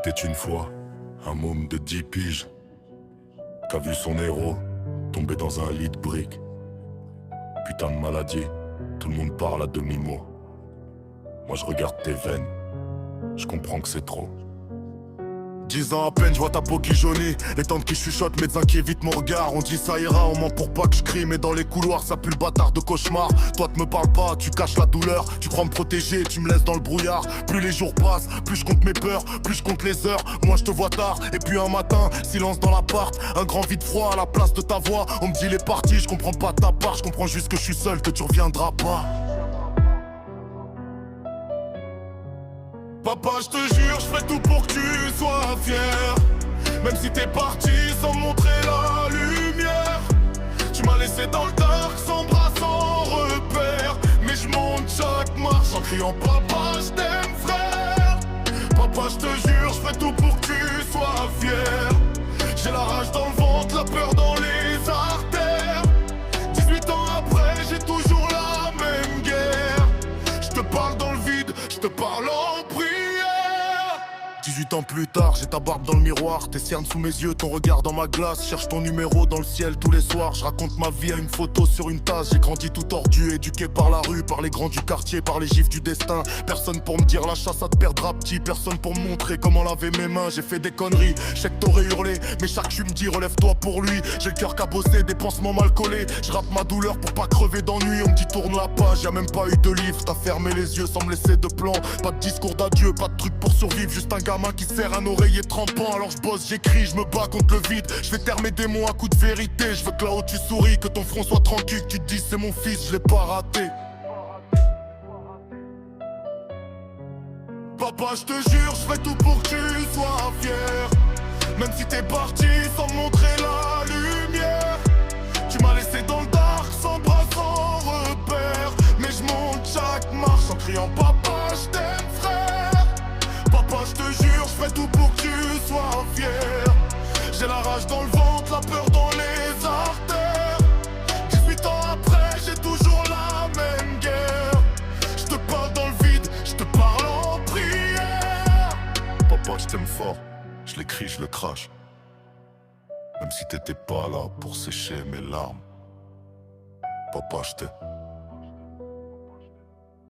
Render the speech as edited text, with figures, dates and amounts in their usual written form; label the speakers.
Speaker 1: était une fois un môme de 10 piges qu'a vu son héros tomber dans un lit de briques. Putain de maladie, tout le monde parle à demi-mot. Moi je regarde tes veines, je comprends que c'est trop. 10 ans à peine, je vois ta peau qui jaunit. Les tantes qui chuchotent, médecins qui évitent mon regard. On dit ça ira, on ment pour pas que je crie. Mais dans les couloirs, ça pue le bâtard de cauchemar. Toi te me parles pas, tu caches la douleur. Tu crois me protéger, tu me laisses dans le brouillard. Plus les jours passent, plus je compte mes peurs, plus je compte les heures. Moi je te vois tard, et puis un matin, silence dans l'appart. Un grand vide froid à la place de ta voix. On me dit les parties, je comprends pas ta part. Je comprends juste que je suis seul, que tu reviendras pas. Papa, je te jure, je ferai tout pour que tu sois fier. Même si t'es parti sans montrer la lumière. Tu m'as laissé dans le dark, sans bras, sans repère. Mais je monte chaque marche en criant papa, je t'aime frère. Papa, je te jure, je ferai tout pour que tu sois fier. J'ai la rage dans le ventre, la peur dans les artères. 18 ans après, j'ai toujours la même guerre. Je te parle dans le vide, je te parle en prière. 18 ans plus tard, j'ai ta barbe dans le miroir. Tes cernes sous mes yeux, ton regard dans ma glace. Cherche ton numéro dans le ciel tous les soirs. Je raconte ma vie à une photo sur une tasse. J'ai grandi tout tordu, éduqué par la rue, par les grands du quartier, par les gifs du destin. Personne pour me dire la chasse à te perdra petit. Personne pour me montrer comment laver mes mains. J'ai fait des conneries, je sais que t'aurais hurlé, mais chaque chute me dit relève-toi pour lui. J'ai le cœur cabossé, des pansements mal collés. Je rappe ma douleur pour pas crever d'ennui. On me dit tourne la page, y'a même pas eu de livre. T'as fermé les yeux sans me laisser de plan. Pas de discours d'adieu, pas de truc pour survivre. Juste un gamin qui serre un oreiller trempant. Alors je bosse, j'écris, je me bats contre le vide. Je vais taire mes démons à coups de vérité. Je veux que là-haut tu souris, que ton front soit tranquille, que tu te dises c'est mon fils, je l'ai pas raté. Papa, je te jure, je ferai tout pour que tu sois fier. Même si t'es parti sans me montrer la lumière. Tu m'as laissé dans le dark, sans bras, sans repère. Mais je monte chaque marche en criant papa, je t'aime frère. Papa, je te jure, je fais tout pour que tu sois fier. J'ai la rage dans le ventre, la peur dans les artères. 18 ans après, j'ai toujours la même guerre. Je te parle dans le vide, je te parle en prière. Papa, je t'aime fort, je l'écris, je le crache. Même si t'étais pas là pour sécher mes larmes. Papa, je t'aime.